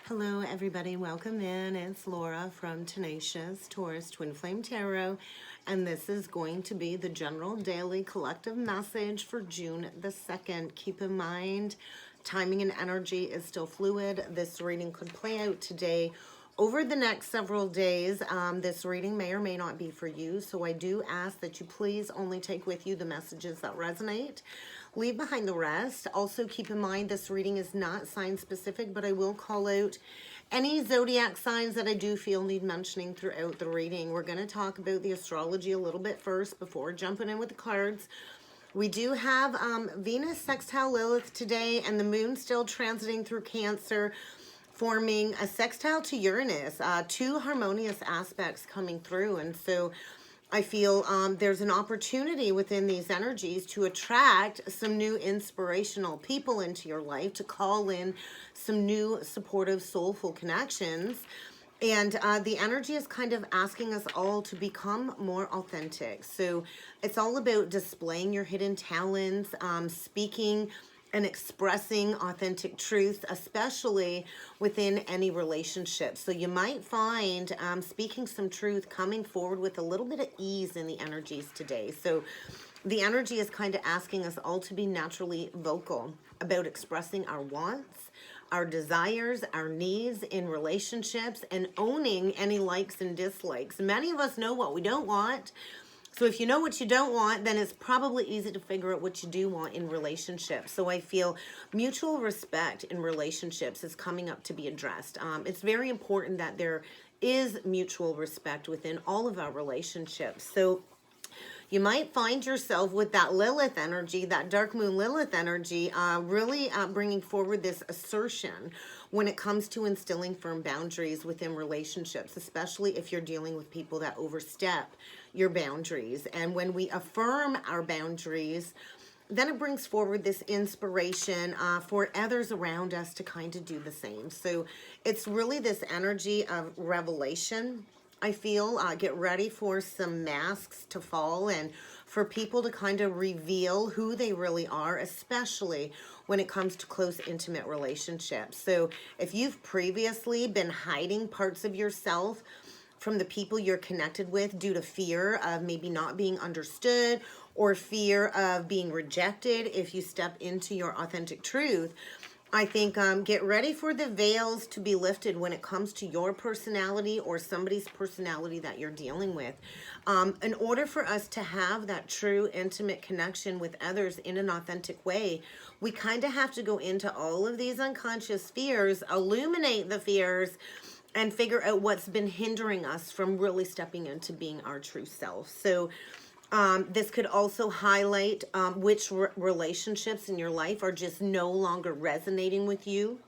Hello everybody, welcome in. It's Laura from Tenacious Taurus Twin Flame Tarot, and this is going to be the general daily collective message for June the 2nd. Keep in mind, timing and energy is still fluid. This reading could play out today. Over the next several days, this reading may or may not be for you, so I do ask that you please only take with you the messages that resonate. Leave behind the rest. Also keep in mind this reading is not sign specific, but I will call out any zodiac signs that I do feel need mentioning throughout the reading. We're going to talk about the astrology a little bit first before jumping in with the cards. We do have Venus sextile Lilith today, and the moon still transiting through Cancer, forming a sextile to Uranus, two harmonious aspects coming through. And so I feel there's an opportunity within these energies to attract some new inspirational people into your life, to call in some new supportive, soulful connections. And the energy is kind of asking us all to become more authentic. So it's all about displaying your hidden talents, speaking and expressing authentic truth, especially within any relationship. So you might find speaking some truth coming forward with a little bit of ease in the energies today. So the energy is kind of asking us all to be naturally vocal about expressing our wants, our desires, our needs in relationships, and owning any likes and dislikes. Many of us know what we don't want. So if you know what you don't want, then it's probably easy to figure out what you do want in relationships. So I feel mutual respect in relationships is coming up to be addressed. It's very important that there is mutual respect within all of our relationships. So you might find yourself with that Lilith energy, that dark moon Lilith energy, really bringing forward this assertion when it comes to instilling firm boundaries within relationships, especially if you're dealing with people that overstep your boundaries. And when we affirm our boundaries, then it brings forward this inspiration for others around us to kind of do the same. So it's really this energy of revelation. I feel get ready for some masks to fall and for people to kind of reveal who they really are, especially when it comes to close, intimate relationships. So if you've previously been hiding parts of yourself from the people you're connected with due to fear of maybe not being understood or fear of being rejected if you step into your authentic truth, I think get ready for the veils to be lifted when it comes to your personality or somebody's personality that you're dealing with. In order for us to have that true intimate connection with others in an authentic way, we kind of have to go into all of these unconscious fears, illuminate the fears, and figure out what's been hindering us from really stepping into being our true self. So this could also highlight which relationships in your life are just no longer resonating with you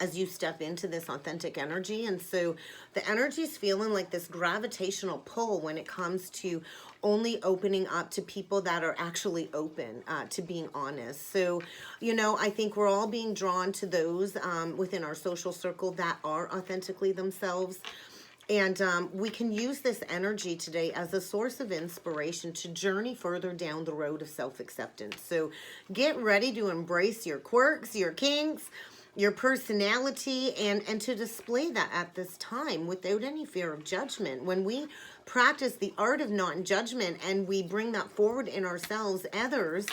as you step into this authentic energy. And so the energy is feeling like this gravitational pull when it comes to only opening up to people that are actually open to being honest. So, you know, I think we're all being drawn to those within our social circle that are authentically themselves. And we can use this energy today as a source of inspiration to journey further down the road of self-acceptance. So get ready to embrace your quirks, your kinks, your personality, and to display that at this time without any fear of judgment. When we practice the art of non-judgment and we bring that forward in ourselves, others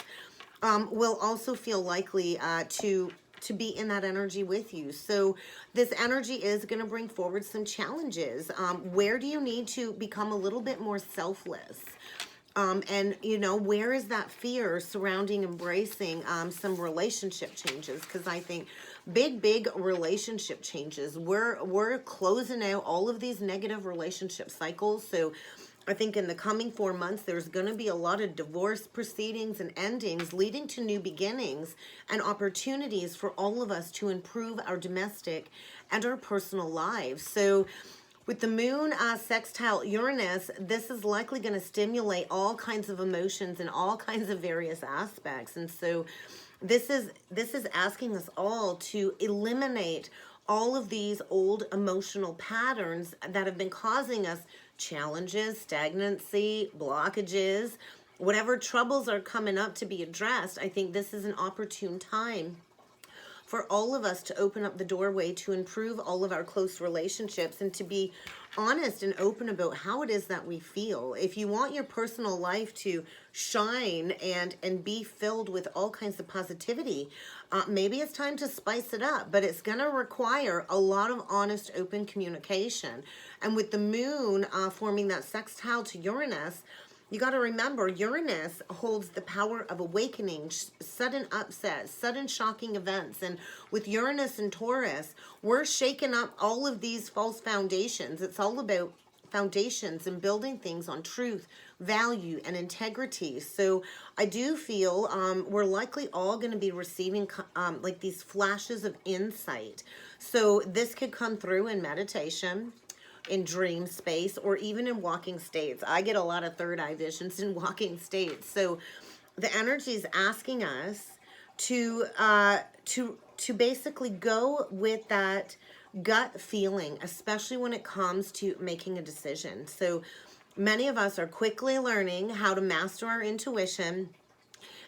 will also feel likely to be in that energy with you. So this energy is going to bring forward some challenges. Where do you need to become a little bit more selfless? And, you know, where is that fear surrounding embracing some relationship changes? Because I think big relationship changes. We're closing out all of these negative relationship cycles. So I think in the coming 4 months, there's going to be a lot of divorce proceedings and endings leading to new beginnings and opportunities for all of us to improve our domestic and our personal lives. So with the moon sextile Uranus, this is likely going to stimulate all kinds of emotions in all kinds of various aspects. And so this is asking us all to eliminate all of these old emotional patterns that have been causing us challenges, stagnancy, blockages, whatever troubles are coming up to be addressed. I think this is an opportune time for all of us to open up the doorway to improve all of our close relationships and to be honest and open about how it is that we feel. If you want your personal life to shine and be filled with all kinds of positivity, maybe it's time to spice it up, but it's going to require a lot of honest, open communication. And with the moon forming that sextile to Uranus, you got to remember, Uranus holds the power of awakening, sudden upsets, sudden shocking events. And with Uranus and Taurus, we're shaking up all of these false foundations. It's all about foundations and building things on truth, value, and integrity. So I do feel we're likely all going to be receiving like these flashes of insight. So this could come through in meditation, in dream space, or even in walking states. I get a lot of third eye visions in walking states. So the energy is asking us to basically go with that gut feeling, especially when it comes to making a decision. So many of us are quickly learning how to master our intuition,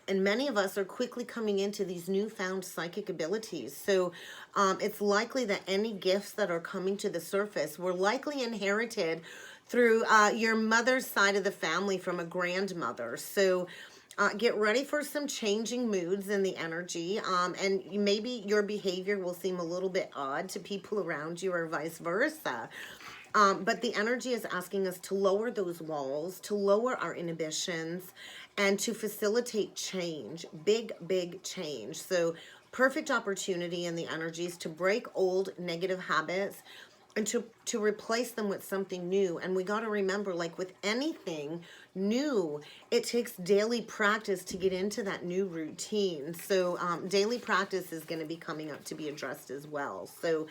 and many of us are quickly coming into these newfound psychic abilities. So it's likely that any gifts that are coming to the surface were likely inherited through your mother's side of the family from a grandmother. So get ready for some changing moods in the energy, and maybe your behavior will seem a little bit odd to people around you or vice versa. But the energy is asking us to lower those walls, to lower our inhibitions, and to facilitate change, big change. So perfect opportunity in the energies to break old negative habits and to replace them with something new. And we got to remember, like with anything new, it takes daily practice to get into that new routine. So daily practice is going to be coming up to be addressed as well. So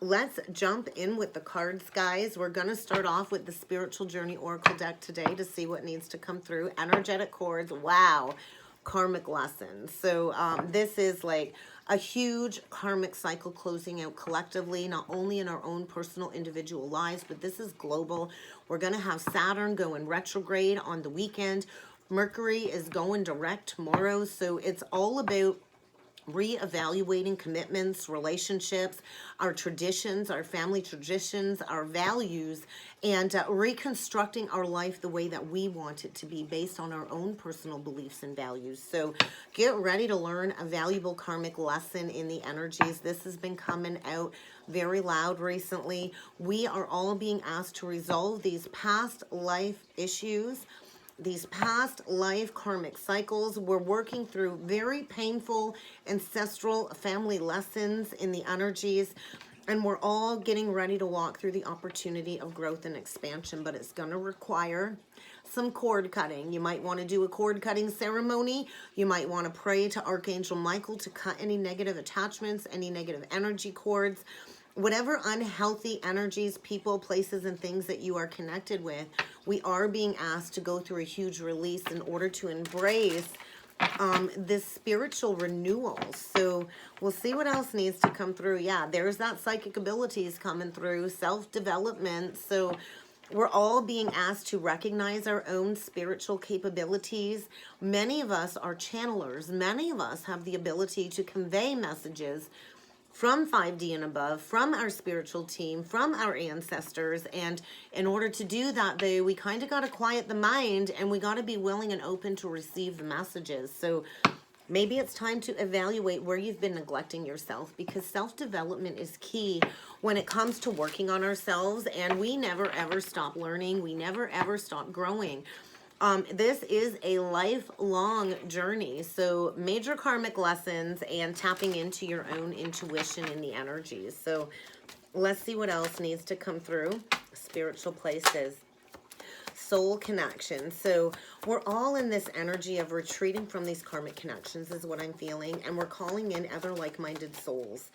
let's jump in with the cards, guys. We're going to start off with the Spiritual Journey Oracle deck today to see what needs to come through. Energetic cords. Wow. Karmic lessons. So this is like a huge karmic cycle closing out collectively, not only in our own personal individual lives, but this is global. We're going to have Saturn go in retrograde on the weekend. Mercury is going direct tomorrow. So it's all about reevaluating commitments, relationships, our traditions, our family traditions, our values, and reconstructing our life the way that we want it to be based on our own personal beliefs and values. So get ready to learn a valuable karmic lesson in the energies. This has been coming out very loud recently. We are all being asked to resolve these past life issues, these past life karmic cycles. We're working through very painful ancestral family lessons in the energies, and we're all getting ready to walk through the opportunity of growth and expansion, but it's going to require some cord cutting. You might want to do a cord cutting ceremony. You might want to pray to Archangel Michael to cut any negative attachments, any negative energy cords. Whatever unhealthy energies, people, places, and things that you are connected with, we are being asked to go through a huge release in order to embrace this spiritual renewal. So we'll see what else needs to come through. Yeah, there's that psychic abilities coming through, self-development. So we're all being asked to recognize our own spiritual capabilities. Many of us are channelers. Many of us have the ability to convey messages from 5D and above, from our spiritual team, from our ancestors. And in order to do that, though, we kind of got to quiet the mind, and we got to be willing and open to receive the messages. So maybe it's time to evaluate where you've been neglecting yourself, because self-development is key when it comes to working on ourselves, and we never ever stop learning. We never ever stop growing. This is a lifelong journey. So major karmic lessons and tapping into your own intuition in the energies. So let's see what else needs to come through. Spiritual places. Soul connection. So we're all in this energy of retreating from these karmic connections is what I'm feeling. And we're calling in other like-minded souls.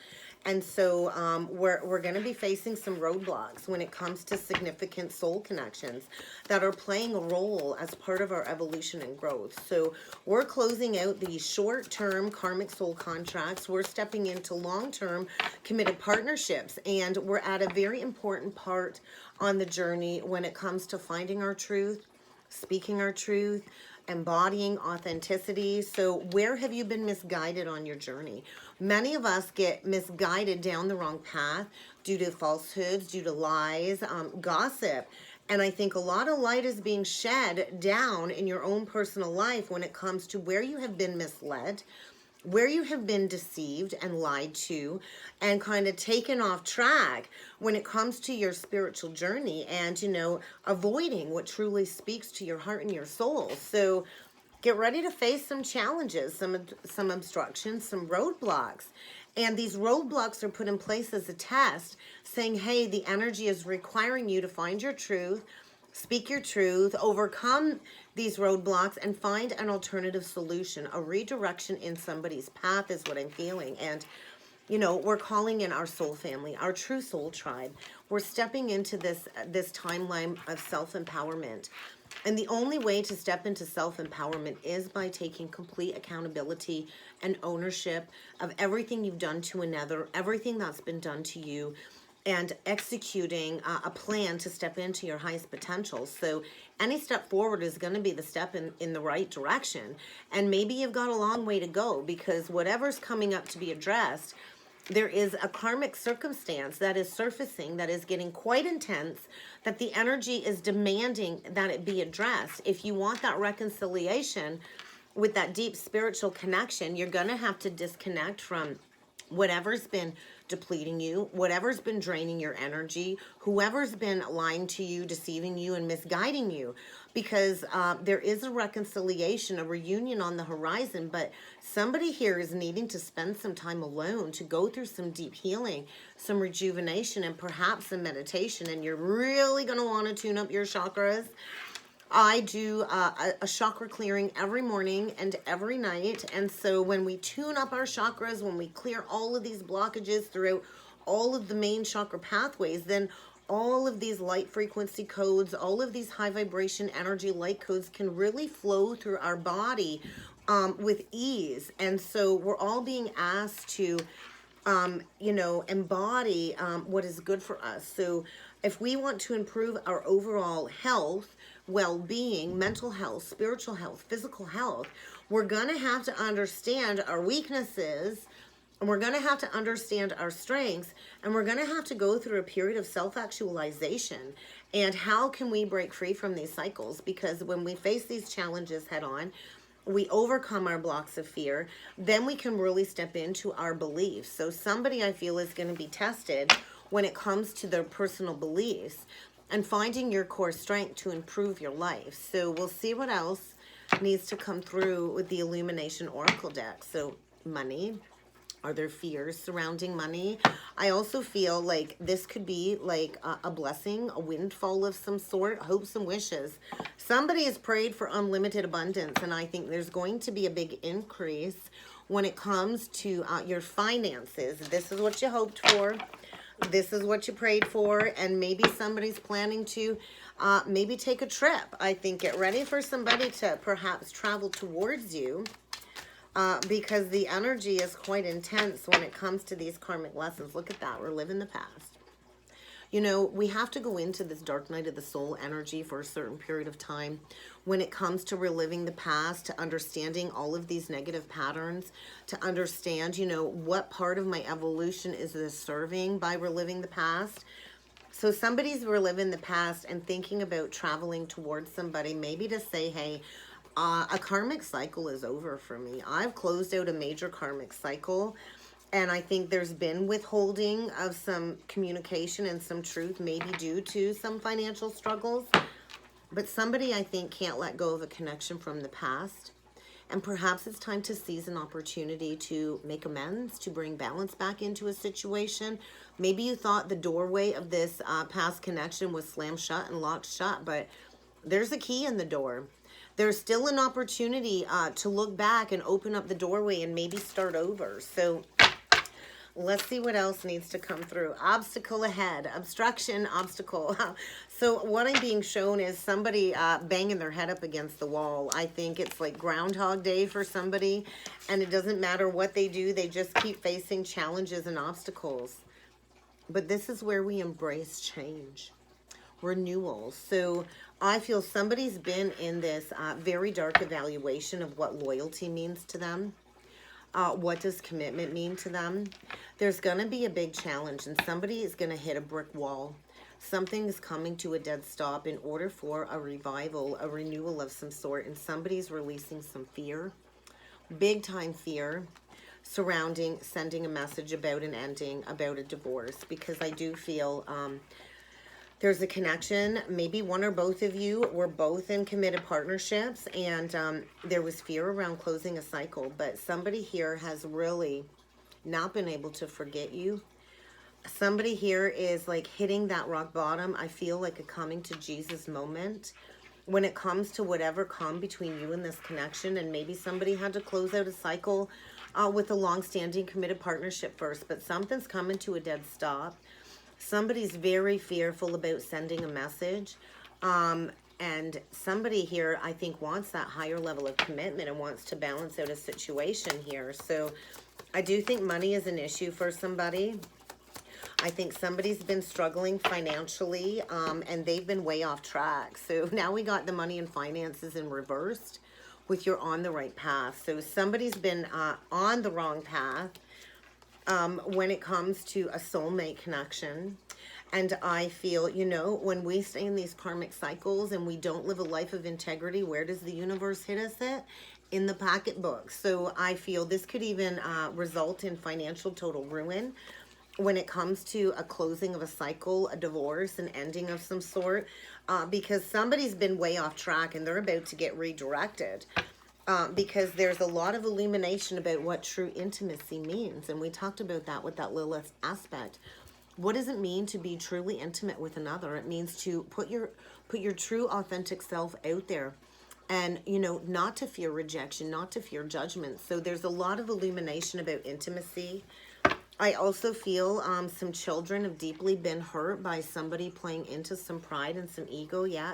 And so we're going to be facing some roadblocks when it comes to significant soul connections that are playing a role as part of our evolution and growth. So we're closing out these short-term karmic soul contracts. We're stepping into long-term committed partnerships. And we're at a very important part on the journey when it comes to finding our truth, speaking our truth, embodying authenticity. So where have you been misguided on your journey? Many of us get misguided down the wrong path due to falsehoods, due to lies, gossip. And I think a lot of light is being shed down in your own personal life when it comes to where you have been misled, where you have been deceived and lied to, and kind of taken off track when it comes to your spiritual journey, and, you know, avoiding what truly speaks to your heart and your soul. So get ready to face some challenges, some obstructions, some roadblocks. And these roadblocks are put in place as a test, saying, hey, the energy is requiring you to find your truth, speak your truth, overcome these roadblocks, and find an alternative solution. A redirection in somebody's path is what I'm feeling. And, you know, we're calling in our soul family, our true soul tribe. We're stepping into this timeline of self-empowerment. And the only way to step into self-empowerment is by taking complete accountability and ownership of everything you've done to another, everything that's been done to you, and executing a plan to step into your highest potential. So any step forward is going to be the step in the right direction. And maybe you've got a long way to go, because whatever's coming up to be addressed, there is a karmic circumstance that is surfacing that is getting quite intense, that the energy is demanding that it be addressed. If you want that reconciliation with that deep spiritual connection, you're going to have to disconnect from whatever's been depleting you, whatever's been draining your energy, whoever's been lying to you, deceiving you, and misguiding you. Because there is a reconciliation, a reunion on the horizon, but somebody here is needing to spend some time alone to go through some deep healing, some rejuvenation, and perhaps some meditation. And you're really going to want to tune up your chakras. I do a chakra clearing every morning and every night. And so when we tune up our chakras, when we clear all of these blockages throughout all of the main chakra pathways, then all of these light frequency codes, all of these high vibration energy light codes can really flow through our body with ease. And so we're all being asked to, you know, embody what is good for us. So if we want to improve our overall health, well-being, mental health, spiritual health, physical health, we're going to have to understand our weaknesses, and we're going to have to understand our strengths, and we're going to have to go through a period of self-actualization. And how can we break free from these cycles? Because when we face these challenges head on, we overcome our blocks of fear, then we can really step into our beliefs. So somebody, I feel, is going to be tested when it comes to their personal beliefs and finding your core strength to improve your life. So we'll see what else needs to come through with the Illumination Oracle deck. So money. Are there fears surrounding money? I also feel like this could be like a blessing, a windfall of some sort, hopes and wishes. Somebody has prayed for unlimited abundance, and I think there's going to be a big increase when it comes to your finances. This is what you hoped for. This is what you prayed for, and maybe somebody's planning to maybe take a trip. I think get ready for somebody to perhaps travel towards you. Because the energy is quite intense when it comes to these karmic lessons. Look at that. We're living the past. You know, we have to go into this dark night of the soul energy for a certain period of time when it comes to reliving the past, to understanding all of these negative patterns, to understand, you know, what part of my evolution is this serving by reliving the past. So somebody's reliving the past and thinking about traveling towards somebody, maybe to say, hey, a karmic cycle is over for me. I've closed out a major karmic cycle, and I think there's been withholding of some communication and some truth, maybe due to some financial struggles. But somebody, I think, can't let go of a connection from the past. And perhaps it's time to seize an opportunity to make amends, to bring balance back into a situation. Maybe you thought the doorway of this past connection was slammed shut and locked shut, but there's a key in the door. There's still an opportunity to look back and open up the doorway and maybe start over. So let's see what else needs to come through. Obstacle ahead. Obstruction, obstacle. So what I'm being shown is somebody banging their head up against the wall. I think it's like Groundhog Day for somebody. And it doesn't matter what they do. They just keep facing challenges and obstacles. But this is where we embrace change. renewal. So I feel somebody's been in this very dark evaluation of what loyalty means to them. What does commitment mean to them? There's going to be a big challenge, and somebody is going to hit a brick wall. Something is coming to a dead stop in order for a revival, a renewal of some sort, and somebody's releasing some fear, big time fear, surrounding sending a message about an ending, about a divorce, because I do feel there's a connection. Maybe one or both of you were both in committed partnerships, and there was fear around closing a cycle, but somebody here has really not been able to forget you. Somebody here is like hitting that rock bottom. I feel like a coming to Jesus moment when it comes to whatever come between you and this connection. And maybe somebody had to close out a cycle with a long-standing committed partnership first, but something's coming to a dead stop. Somebody's very fearful about sending a message. And somebody here, I think, wants that higher level of commitment and wants to balance out a situation here. So I do think money is an issue for somebody. I think somebody's been struggling financially, and they've been way off track. So now we got the money and finances in reversed with you're on the right path. So somebody's been on the wrong path when it comes to a soulmate connection. And I feel, you know, when we stay in these karmic cycles and we don't live a life of integrity, where does the universe hit us at? In the pocketbook. So I feel this could even result in financial total ruin when it comes to a closing of a cycle, a divorce, an ending of some sort, because somebody's been way off track and they're about to get redirected. Because there's a lot of illumination about what true intimacy means. And we talked about that with that Lilith aspect. What does it mean to be truly intimate with another? It means to put your true authentic self out there, and, you know, not to fear rejection, not to fear judgment. So there's a lot of illumination about intimacy. I also feel some children have deeply been hurt by somebody playing into some pride and some ego. Yeah,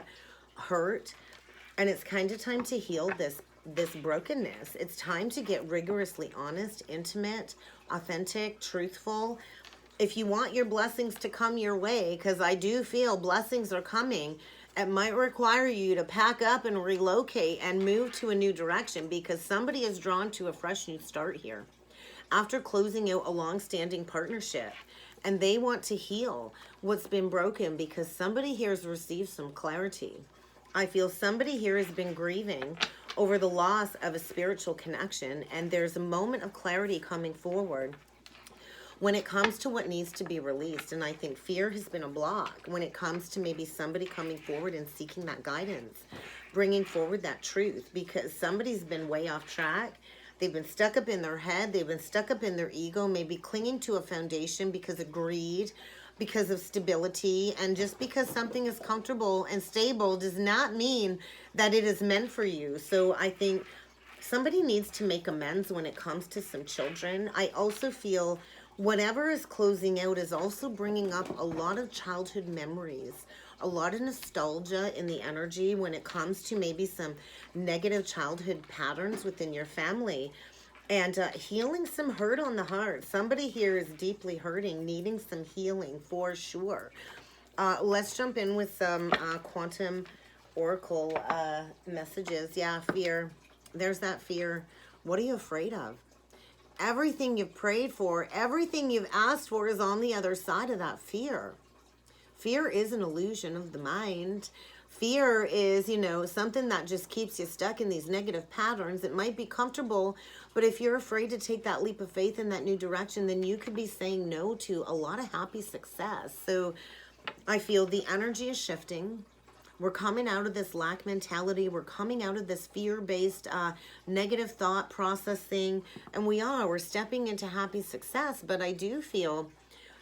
hurt. And it's kind of time to heal this brokenness. It's time to get rigorously honest, intimate, authentic, truthful. If you want your blessings to come your way, because I do feel blessings are coming, it might require you to pack up and relocate and move to a new direction, because somebody is drawn to a fresh new start here after closing out a long-standing partnership, and they want to heal what's been broken because somebody here has received some clarity. I feel somebody here has been grieving over the loss of a spiritual connection, and there's a moment of clarity coming forward when it comes to what needs to be released. And I think fear has been a block when it comes to maybe somebody coming forward and seeking that guidance, bringing forward that truth, because somebody's been way off track. They've been stuck up in their head. They've been stuck up in their ego, maybe clinging to a foundation because of greed, because of stability. And just because something is comfortable and stable does not mean that it is meant for you. So I think somebody needs to make amends when it comes to some children. I also feel whatever is closing out is also bringing up a lot of childhood memories, a lot of nostalgia in the energy when it comes to maybe some negative childhood patterns within your family, and healing some hurt on the heart. Somebody here is deeply hurting, needing some healing for sure. Let's jump in with some quantum oracle messages. Yeah, fear. There's that fear. What are you afraid of? Everything you've prayed for, everything you've asked for is on the other side of that fear. Fear is an illusion of the mind. Fear is, you know, something that just keeps you stuck in these negative patterns. It might be comfortable, but if you're afraid to take that leap of faith in that new direction, then you could be saying no to a lot of happy success. So I feel the energy is shifting. We're coming out of this lack mentality. We're coming out of this fear-based negative thought processing. And we're stepping into happy success. But I do feel,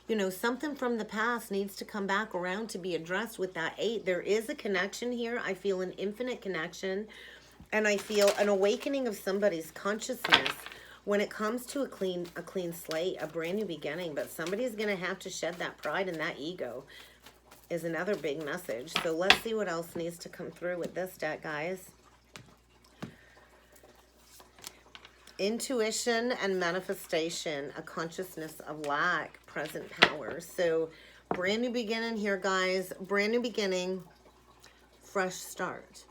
you know, something from the past needs to come back around to be addressed with that 8. There is a connection here. I feel an infinite connection. And I feel an awakening of somebody's consciousness when it comes to a clean slate, a brand new beginning. But somebody's going to have to shed that pride and that ego. Is another big message. So let's see what else needs to come through with this deck, guys. Intuition and manifestation, a consciousness of lack, present power. So Brand new beginning here, guys. Brand new beginning. Fresh start.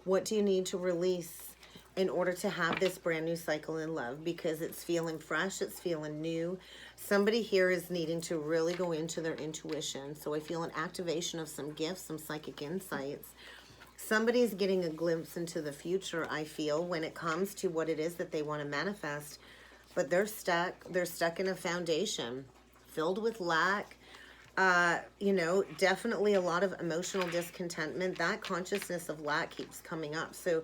What do you need to release in order to have this brand new cycle in love? Because it's feeling fresh, it's feeling new. Somebody here is needing to really go into their intuition. So I feel an activation of some gifts, some psychic insights. Somebody's getting a glimpse into the future, I feel, when it comes to what it is that they want to manifest. But they're stuck. They're stuck in a foundation filled with lack. You know, definitely a lot of emotional discontentment. That consciousness of lack keeps coming up. So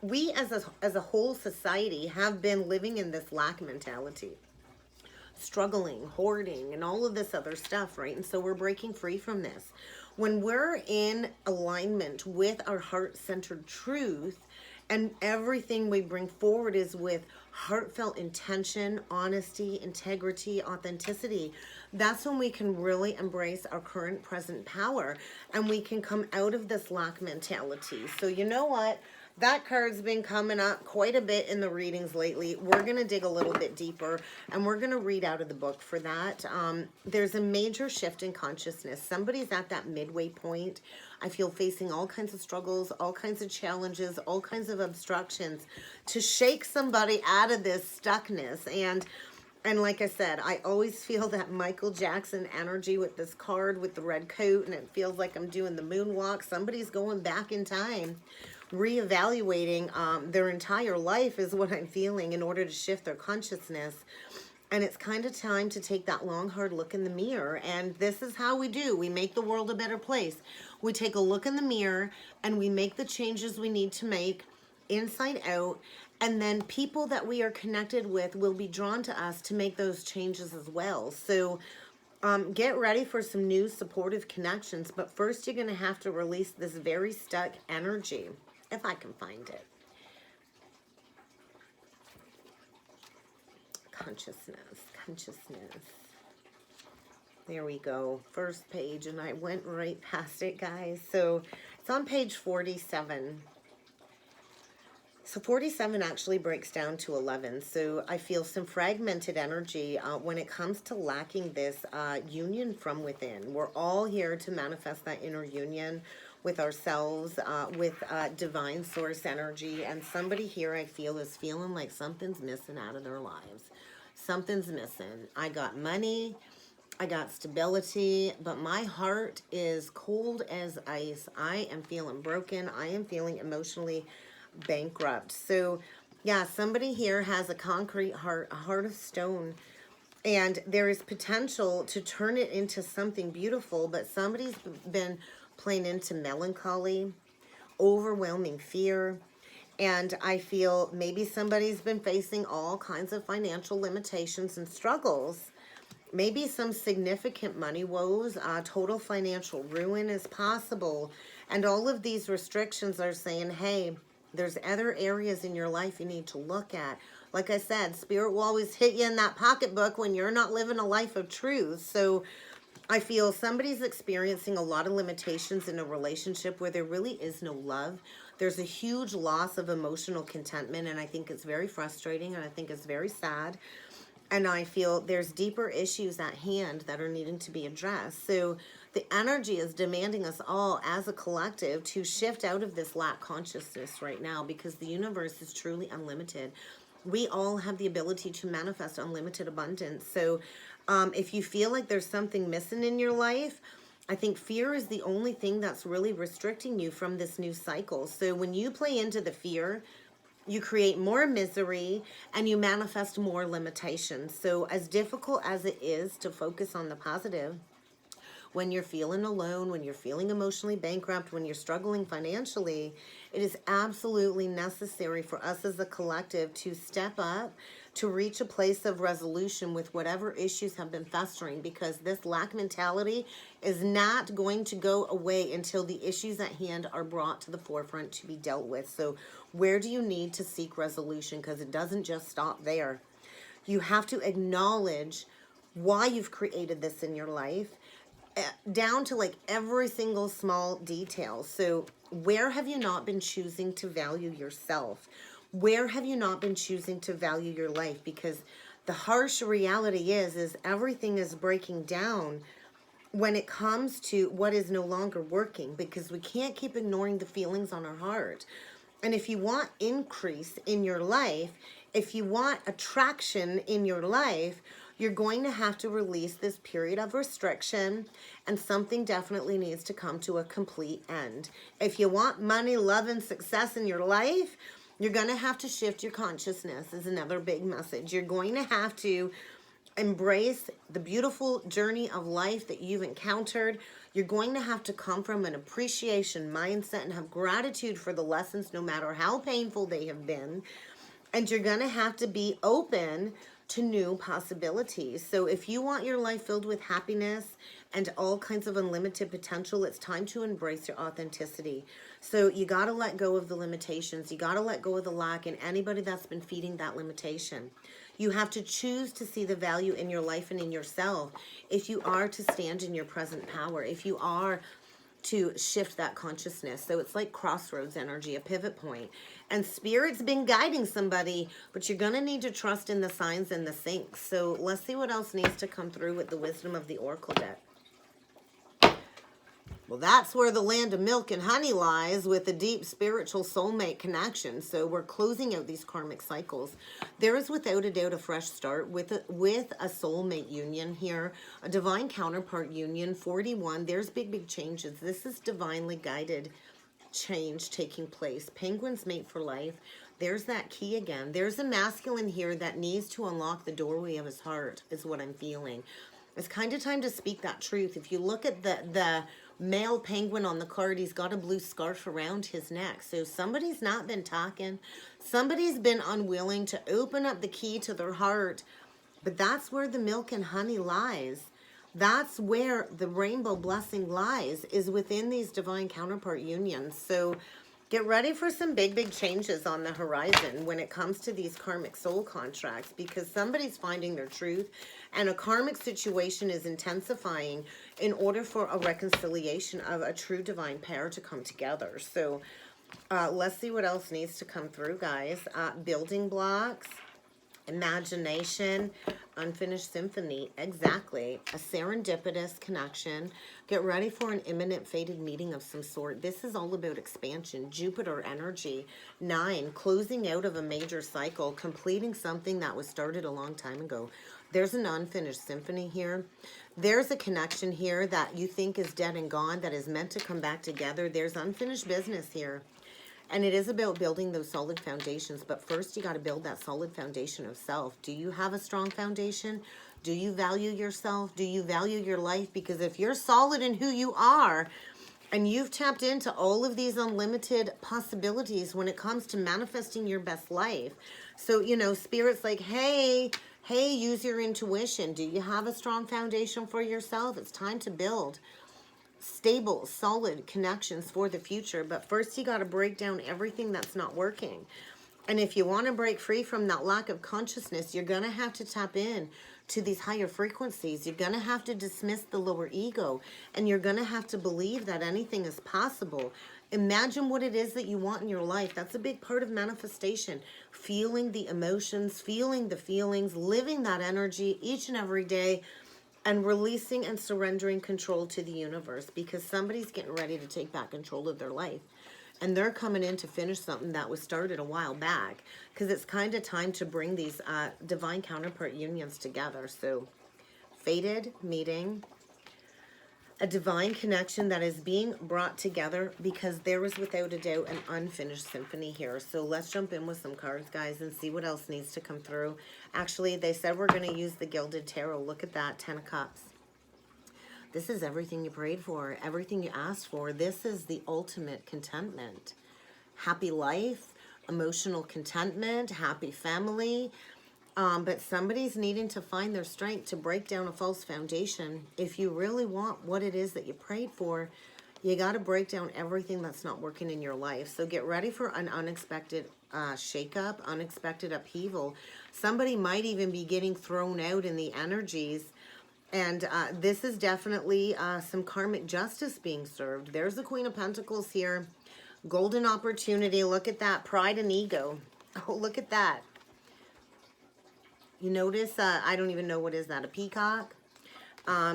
we as a whole society have been living in this lack mentality, struggling, hoarding, and all of this other stuff, right? And so we're breaking free from this. When we're in alignment with our heart-centered truth, and everything we bring forward is with heartfelt intention, honesty, integrity, authenticity, that's when we can really embrace our current present power, and we can come out of this lack mentality. So you know what? That card's been coming up quite a bit in the readings lately. We're going to dig a little bit deeper, and we're going to read out of the book for that. There's a major shift in consciousness. Somebody's at that midway point. I feel facing all kinds of struggles, all kinds of challenges, all kinds of obstructions to shake somebody out of this stuckness. And like I said, I always feel that Michael Jackson energy with this card with the red coat, and it feels like I'm doing the moonwalk. Somebody's going back in time, reevaluating their entire life is what I'm feeling in order to shift their consciousness. And it's kind of time to take that long, hard look in the mirror. And this is how we do. We make the world a better place. We take a look in the mirror and we make the changes we need to make inside out. And then people that we are connected with will be drawn to us to make those changes as well. So get ready for some new supportive connections. But first, you're going to have to release this very stuck energy, if I can find it. Consciousness. There we go. First page, and I went right past it, guys. So it's on page 47. So 47 actually breaks down to 11. So I feel some fragmented energy when it comes to lacking this union from within. We're all here to manifest that inner union with ourselves, with divine source energy. And somebody here I feel is feeling like something's missing out of their lives. Something's missing. I got money, I got stability, but my heart is cold as ice. I am feeling broken. I am feeling emotionally bankrupt. So yeah, somebody here has a concrete heart, a heart of stone, and there is potential to turn it into something beautiful, but somebody's been playing into melancholy, overwhelming fear. And I feel maybe somebody's been facing all kinds of financial limitations and struggles. Maybe some significant money woes, total financial ruin is possible. And all of these restrictions are saying, hey, there's other areas in your life you need to look at. Like I said, Spirit will always hit you in that pocketbook when you're not living a life of truth. So I feel somebody's experiencing a lot of limitations in a relationship where there really is no love. There's a huge loss of emotional contentment, and I think it's very frustrating, and I think it's very sad. And I feel there's deeper issues at hand that are needing to be addressed. So the energy is demanding us all as a collective to shift out of this lack consciousness right now, because the universe is truly unlimited. We all have the ability to manifest unlimited abundance. So if you feel like there's something missing in your life, I think fear is the only thing that's really restricting you from this new cycle. So when you play into the fear, you create more misery and you manifest more limitations. So as difficult as it is to focus on the positive, when you're feeling alone, when you're feeling emotionally bankrupt, when you're struggling financially, it is absolutely necessary for us as a collective to step up, to reach a place of resolution with whatever issues have been festering, because this lack mentality is not going to go away until the issues at hand are brought to the forefront to be dealt with. So where do you need to seek resolution? Because it doesn't just stop there. You have to acknowledge why you've created this in your life, down to like every single small detail. So where have you not been choosing to value yourself? Where have you not been choosing to value your life? Because the harsh reality is everything is breaking down when it comes to what is no longer working, because we can't keep ignoring the feelings on our heart. And if you want increase in your life, if you want attraction in your life, you're going to have to release this period of restriction, and something definitely needs to come to a complete end. If you want money, love, and success in your life, you're going to have to shift your consciousness, is another big message. You're going to have to embrace the beautiful journey of life that you've encountered. You're going to have to come from an appreciation mindset and have gratitude for the lessons, no matter how painful they have been. And you're going to have to be open to new possibilities. So if you want your life filled with happiness and all kinds of unlimited potential, it's time to embrace your authenticity. So you got to let go of the limitations. You got to let go of the lack and anybody that's been feeding that limitation. You have to choose to see the value in your life and in yourself if you are to stand in your present power, if you are to shift that consciousness. So it's like crossroads energy, a pivot point. And Spirit's been guiding somebody, but you're going to need to trust in the signs and the syncs. So let's see what else needs to come through with the wisdom of the Oracle deck. Well, that's where the land of milk and honey lies, with a deep spiritual soulmate connection. So we're closing out these karmic cycles. There is without a doubt a fresh start with a soulmate union here, a divine counterpart union. 41, there's big changes. This is divinely guided change taking place. Penguins mate for life. There's that key again. There's a masculine here that needs to unlock the doorway of his heart, is what I'm feeling. It's kind of time to speak that truth. If you look at the male penguin on the card, he's got a blue scarf around his neck. So somebody's not been talking. Somebody's been unwilling to open up the key to their heart. But that's where the milk and honey lies. That's where the rainbow blessing lies, is within these divine counterpart unions. So get ready for some big changes on the horizon when it comes to these karmic soul contracts, because somebody's finding their truth and a karmic situation is intensifying in order for a reconciliation of a true divine pair to come together. So let's see what else needs to come through, guys. Building blocks, imagination, unfinished symphony, exactly. A serendipitous connection. Get ready for an imminent fated meeting of some sort. This is all about expansion, Jupiter energy. 9, closing out of a major cycle, completing something that was started a long time ago. There's an unfinished symphony here. There's a connection here that you think is dead and gone that is meant to come back together. There's unfinished business here. And it is about building those solid foundations. But first, you got to build that solid foundation of self. Do you have a strong foundation? Do you value yourself? Do you value your life? Because if you're solid in who you are, and you've tapped into all of these unlimited possibilities when it comes to manifesting your best life. So, you know, Spirit's like, hey, use your intuition. Do you have a strong foundation for yourself? It's time to build stable, solid connections for the future. But first, you got to break down everything that's not working. And if you want to break free from that lack of consciousness, you're going to have to tap in to these higher frequencies. You're going to have to dismiss the lower ego, and you're going to have to believe that anything is possible. Imagine what it is that you want in your life. That's a big part of manifestation. Feeling the emotions, feeling the feelings, living that energy each and every day, and releasing and surrendering control to the universe, because somebody's getting ready to take back control of their life. And they're coming in to finish something that was started a while back, because it's kind of time to bring these divine counterpart unions together. So, fated meeting, a divine connection that is being brought together, because there is without a doubt an unfinished symphony here. So let's jump in with some cards, guys, and see what else needs to come through. Actually, they said we're going to use the Gilded Tarot. Look at that, 10 of Cups. This is everything you prayed for, everything you asked for. This is the ultimate contentment. Happy life, emotional contentment, happy family. But somebody's needing to find their strength to break down a false foundation. If you really want what it is that you prayed for, you got to break down everything that's not working in your life. So get ready for an unexpected shakeup, unexpected upheaval. Somebody might even be getting thrown out in the energies. And this is definitely some karmic justice being served. There's the Queen of Pentacles here. Golden opportunity. Look at that. Pride and ego. Oh, look at that. You notice, I don't even know what is that, a peacock?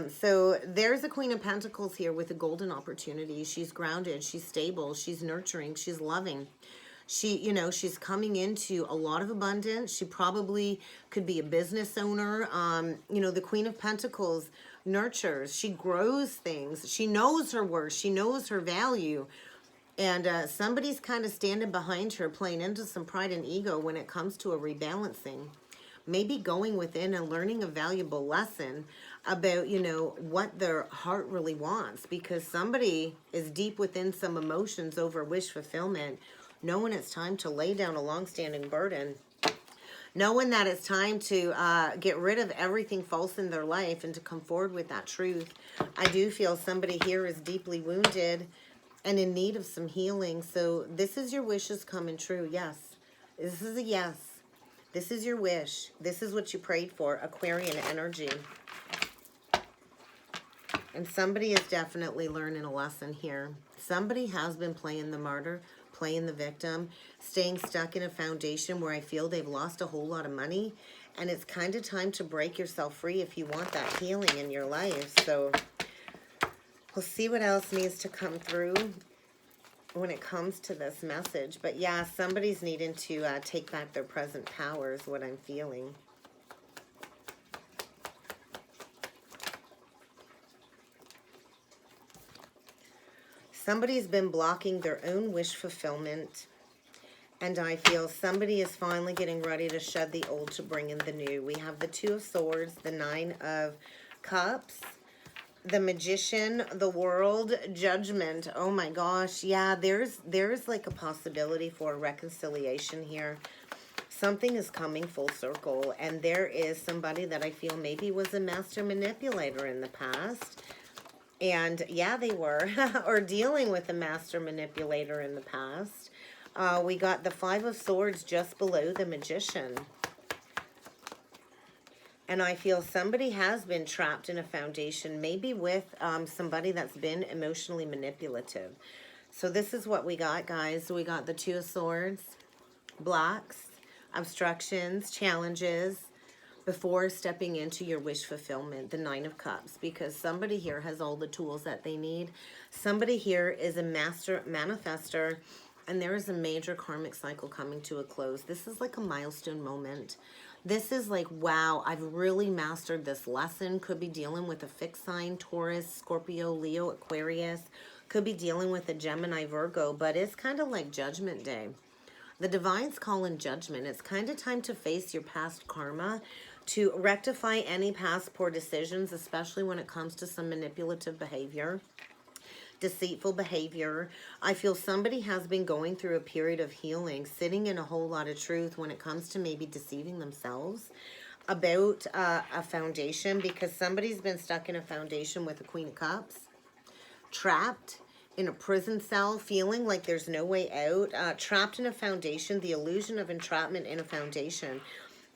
So there's a Queen of Pentacles here with a golden opportunity. She's grounded, she's stable, she's nurturing, she's loving. She, you know, she's coming into a lot of abundance. She probably could be a business owner. You know, the Queen of Pentacles nurtures. She grows things. She knows her worth. She knows her value. And somebody's kind of standing behind her, playing into some pride and ego when it comes to a rebalancing. Maybe going within and learning a valuable lesson about, you know, what their heart really wants. Because somebody is deep within some emotions over wish fulfillment, knowing it's time to lay down a long-standing burden, knowing that it's time to get rid of everything false in their life and to come forward with that truth. I do feel somebody here is deeply wounded and in need of some healing. So this is your wishes coming true. Yes. This is a yes. This is your wish. This is what you prayed for, Aquarian energy. And somebody is definitely learning a lesson here. Somebody has been playing the martyr, playing the victim, staying stuck in a foundation where I feel they've lost a whole lot of money. And it's kind of time to break yourself free if you want that healing in your life. So we'll see what else needs to come through when it comes to this message. But yeah, somebody's needing to take back their present power is what I'm feeling. Somebody's been blocking their own wish fulfillment. And I feel somebody is finally getting ready to shed the old to bring in the new. We have the Two of Swords, the Nine of Cups, the Magician, the World, Judgment. Oh my gosh. Yeah, there's like a possibility for a reconciliation here. Something is coming full circle. And there is somebody that I feel maybe was a master manipulator in the past. And yeah, they were. Or dealing with a master manipulator in the past. We got the Five of Swords just below the Magician. And I feel somebody has been trapped in a foundation, maybe with somebody that's been emotionally manipulative. So this is what we got, guys. We got the Two of Swords, blocks, obstructions, challenges, before stepping into your wish fulfillment, the Nine of Cups, because somebody here has all the tools that they need. Somebody here is a master manifester, and there is a major karmic cycle coming to a close. This is like a milestone moment. This is like, wow, I've really mastered this lesson. Could be dealing with a fixed sign, Taurus, Scorpio, Leo, Aquarius. Could be dealing with a Gemini, Virgo, but it's kind of like Judgment Day. The Divine's calling judgment. It's kind of time to face your past karma, to rectify any past poor decisions, especially when it comes to some manipulative behavior, deceitful behavior. I feel somebody has been going through a period of healing, sitting in a whole lot of truth when it comes to maybe deceiving themselves about a foundation, because somebody's been stuck in a foundation with a Queen of Cups, trapped in a prison cell, feeling like there's no way out, trapped in a foundation, the illusion of entrapment in a foundation.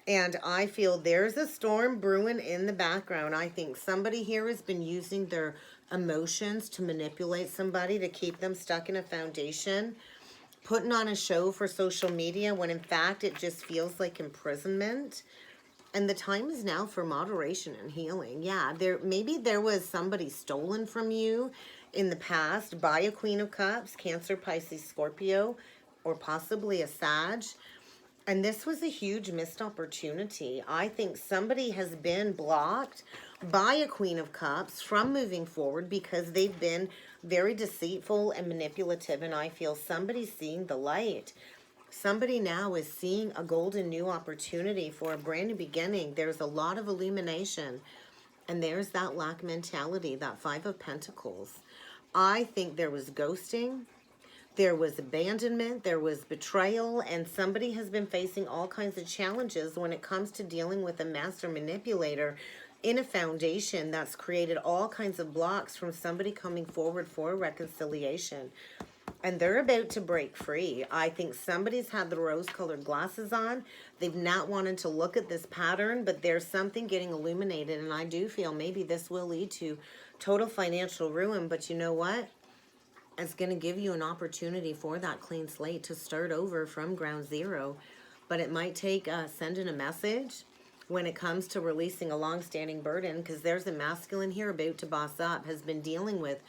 And I feel there's a storm brewing in the background. I think somebody here has been using their emotions to manipulate somebody, to keep them stuck in a foundation, putting on a show for social media when in fact it just feels like imprisonment. And the time is now for moderation and healing. Yeah, maybe there was somebody stolen from you in the past by a Queen of Cups, Cancer, Pisces, Scorpio, or possibly a Sag. And this was a huge missed opportunity. I think somebody has been blocked by a Queen of Cups from moving forward because they've been very deceitful and manipulative. And I feel somebody's seeing the light. Somebody now is seeing a golden new opportunity for a brand new beginning. There's a lot of illumination. And there's that lack mentality, that Five of Pentacles. I think there was ghosting. There was abandonment, there was betrayal, and somebody has been facing all kinds of challenges when it comes to dealing with a master manipulator in a foundation that's created all kinds of blocks from somebody coming forward for reconciliation. And they're about to break free. I think somebody's had the rose-colored glasses on. They've not wanted to look at this pattern, but there's something getting illuminated, and I do feel maybe this will lead to total financial ruin, but you know what? It's going to give you an opportunity for that clean slate to start over from ground zero. But it might take sending a message, when it comes to releasing a long-standing burden, because there's a masculine here about to boss up, has been dealing with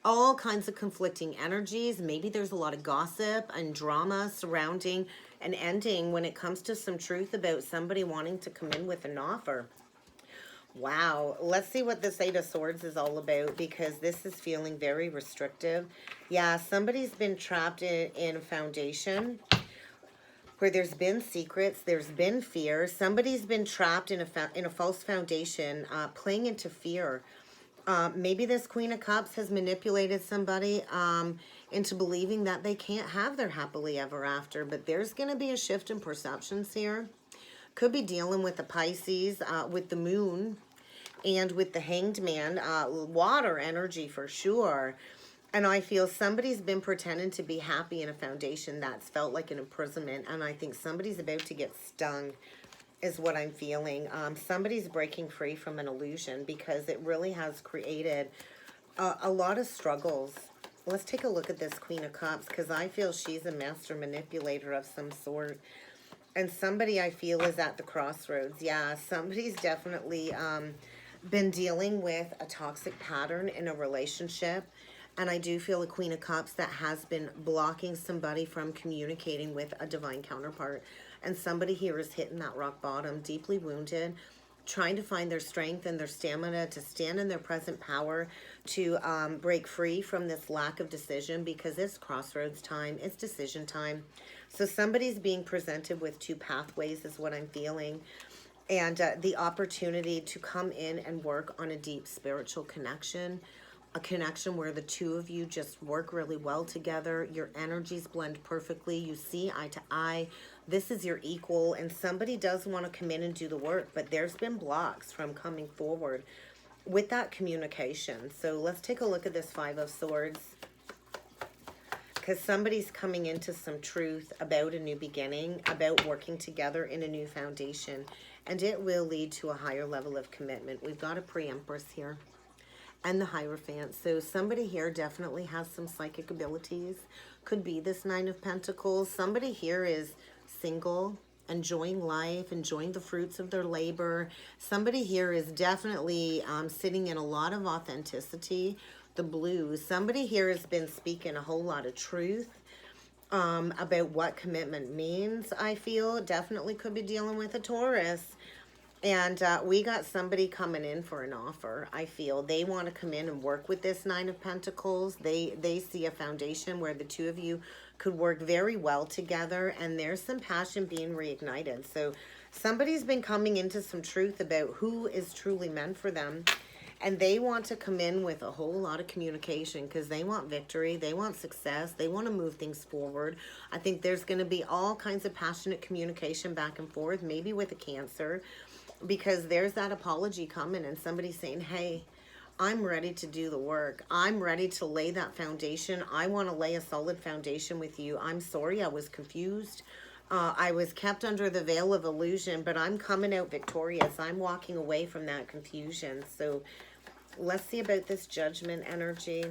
all kinds of conflicting energies. Maybe there's a lot of gossip and drama surrounding an ending when it comes to some truth about somebody wanting to come in with an offer. Wow, let's see what this Eight of Swords is all about, because this is feeling very restrictive. Yeah, somebody's been trapped in a foundation where there's been secrets, there's been fear. Somebody's been trapped in a false foundation, playing into fear. Maybe this Queen of Cups has manipulated somebody into believing that they can't have their happily ever after. But there's going to be a shift in perceptions here. Could be dealing with the Pisces, with the moon, and with the Hanged Man. Water energy for sure. And I feel somebody's been pretending to be happy in a foundation that's felt like an imprisonment. And I think somebody's about to get stung, is what I'm feeling. Somebody's breaking free from an illusion, because it really has created a lot of struggles. Let's take a look at this Queen of Cups, because I feel she's a master manipulator of some sort. And somebody I feel is at the crossroads. Yeah, somebody's definitely been dealing with a toxic pattern in a relationship. And I do feel a Queen of Cups that has been blocking somebody from communicating with a divine counterpart. And somebody here is hitting that rock bottom, deeply wounded, trying to find their strength and their stamina to stand in their present power, to break free from this lack of decision, because it's crossroads time, it's decision time. So somebody's being presented with two pathways, is what I'm feeling. And the opportunity to come in and work on a deep spiritual connection, a connection where the two of you just work really well together. Your energies blend perfectly. You see eye to eye. This is your equal, and somebody does want to come in and do the work, but there's been blocks from coming forward with that communication. So let's take a look at this Five of Swords, because somebody's coming into some truth about a new beginning, about working together in a new foundation, and it will lead to a higher level of commitment. We've got a Pre-Empress here and the Hierophant. So somebody here definitely has some psychic abilities. Could be this Nine of Pentacles. Somebody here is single, enjoying life, enjoying the fruits of their labor. Somebody here is definitely sitting in a lot of authenticity. The Blue. Somebody here has been speaking a whole lot of truth about what commitment means, I feel. Definitely could be dealing with a Taurus. And we got somebody coming in for an offer, I feel. They want to come in and work with this Nine of Pentacles. They see a foundation where the two of you could work very well together, and there's some passion being reignited. So somebody's been coming into some truth about who is truly meant for them, and they want to come in with a whole lot of communication, because they want victory, they want success, they want to move things forward. I think there's going to be all kinds of passionate communication back and forth, maybe with a Cancer, because there's that apology coming, and somebody saying, hey, I'm ready to do the work. I'm ready to lay that foundation. I want to lay a solid foundation with you. I'm sorry I was confused. I was kept under the veil of illusion, but I'm coming out victorious. I'm walking away from that confusion. So let's see about this Judgment energy.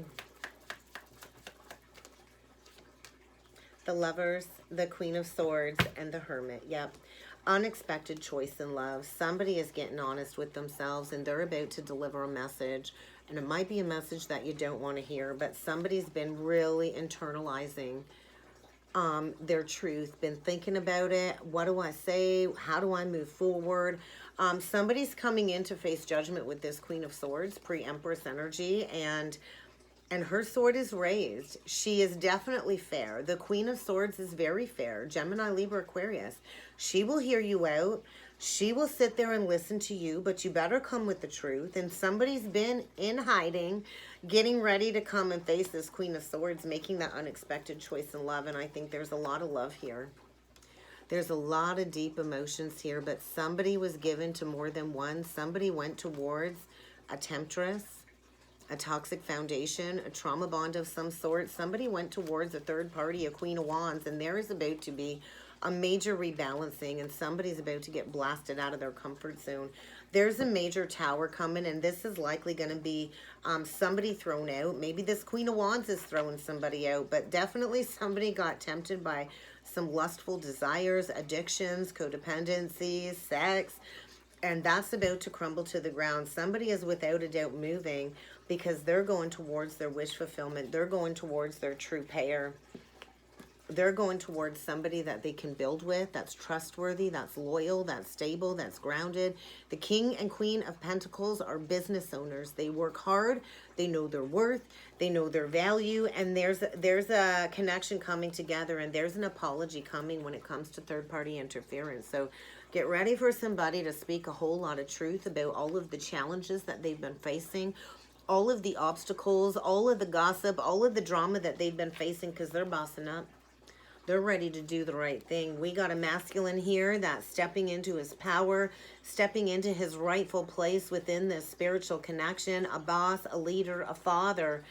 The Lovers, the Queen of Swords, and the Hermit. Yep. Unexpected choice in love. Somebody is getting honest with themselves, and they're about to deliver a message. And it might be a message that you don't want to hear, but somebody's been really internalizing their truth, been thinking about it. What do I say? How do I move forward? Somebody's coming in to face judgment with this Queen of Swords, Pre-Empress energy, and her sword is raised. She is definitely fair. The Queen of Swords is very fair. Gemini, Libra, Aquarius. She will hear you out. She will sit there and listen to you, but you better come with the truth. And somebody's been in hiding, getting ready to come and face this Queen of Swords, making that unexpected choice in love. And I think there's a lot of love here. There's a lot of deep emotions here, but somebody was given to more than one. Somebody went towards a temptress, a toxic foundation, a trauma bond of some sort. Somebody went towards a third party, a Queen of Wands, and there is about to be a major rebalancing, and somebody's about to get blasted out of their comfort zone. There's a major tower coming, and this is likely going to be somebody thrown out. Maybe this Queen of Wands is throwing somebody out, but definitely somebody got tempted by some lustful desires, addictions, codependencies, sex. And that's about to crumble to the ground. Somebody is without a doubt moving because they're going towards their wish fulfillment. They're going towards their true payer. They're going towards somebody that they can build with, that's trustworthy, that's loyal, that's stable, that's grounded. The King and Queen of Pentacles are business owners. They work hard, they know their worth, they know their value, and there's a connection coming together, and there's an apology coming when it comes to third-party interference. So get ready for somebody to speak a whole lot of truth about all of the challenges that they've been facing, all of the obstacles, all of the gossip, all of the drama that they've been facing, because they're bossing up. They're ready to do the right thing. We got a masculine here that's stepping into his power, stepping into his rightful place within this spiritual connection, a boss, a leader, a father.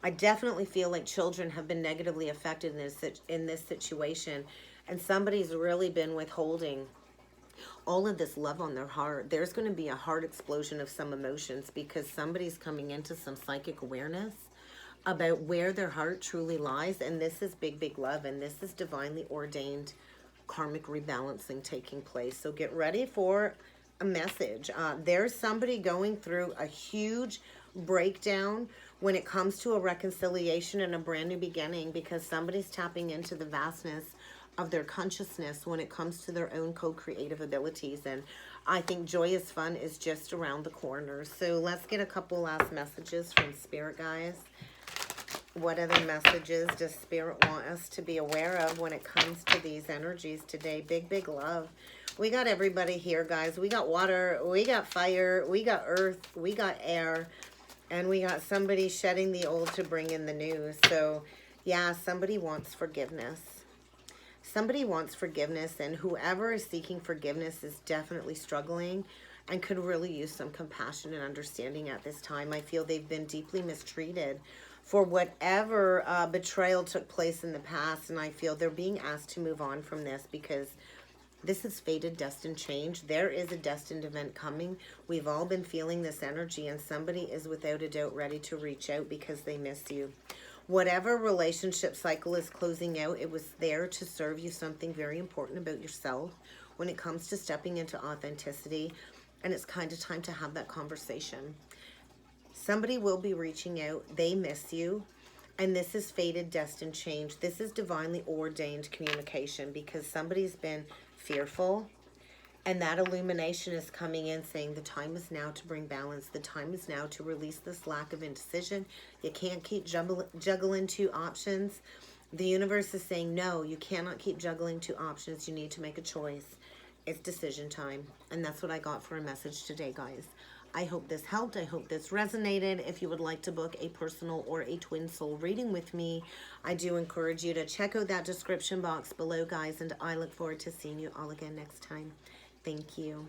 I definitely feel like children have been negatively affected in this situation, and somebody's really been withholding all of this love on their heart. There's going to be a heart explosion of some emotions because somebody's coming into some psychic awareness about where their heart truly lies, and this is big, big love, and this is divinely ordained karmic rebalancing taking place. So get ready for a message. There's somebody going through a huge breakdown when it comes to a reconciliation and a brand new beginning, because somebody's tapping into the vastness of their consciousness when it comes to their own co-creative abilities. And I think joyous fun is just around the corner. So let's get a couple last messages from Spirit, guys. What other messages does Spirit want us to be aware of when it comes to these energies today? Big, big love. We got everybody here, guys. We got water, we got fire, we got earth, we got air, and we got somebody shedding the old to bring in the new. So, yeah, somebody wants forgiveness. Somebody wants forgiveness, and whoever is seeking forgiveness is definitely struggling and could really use some compassion and understanding at this time. I feel they've been deeply mistreated for whatever betrayal took place in the past, and I feel they're being asked to move on from this because this is fated, destined change. There is a destined event coming. We've all been feeling this energy, and somebody is without a doubt ready to reach out because they miss you. Whatever relationship cycle is closing out, it was there to serve you something very important about yourself when it comes to stepping into authenticity, and it's kind of time to have that conversation. Somebody will be reaching out. They miss you. And this is fated, destined change. This is divinely ordained communication because somebody's been fearful. And that illumination is coming in saying the time is now to bring balance. The time is now to release this lack of indecision. You can't keep juggling two options. The universe is saying, no, you cannot keep juggling two options. You need to make a choice. It's decision time. And that's what I got for a message today, guys. I hope this helped. I hope this resonated. If you would like to book a personal or a twin soul reading with me, I do encourage you to check out that description box below, guys, and I look forward to seeing you all again next time. Thank you.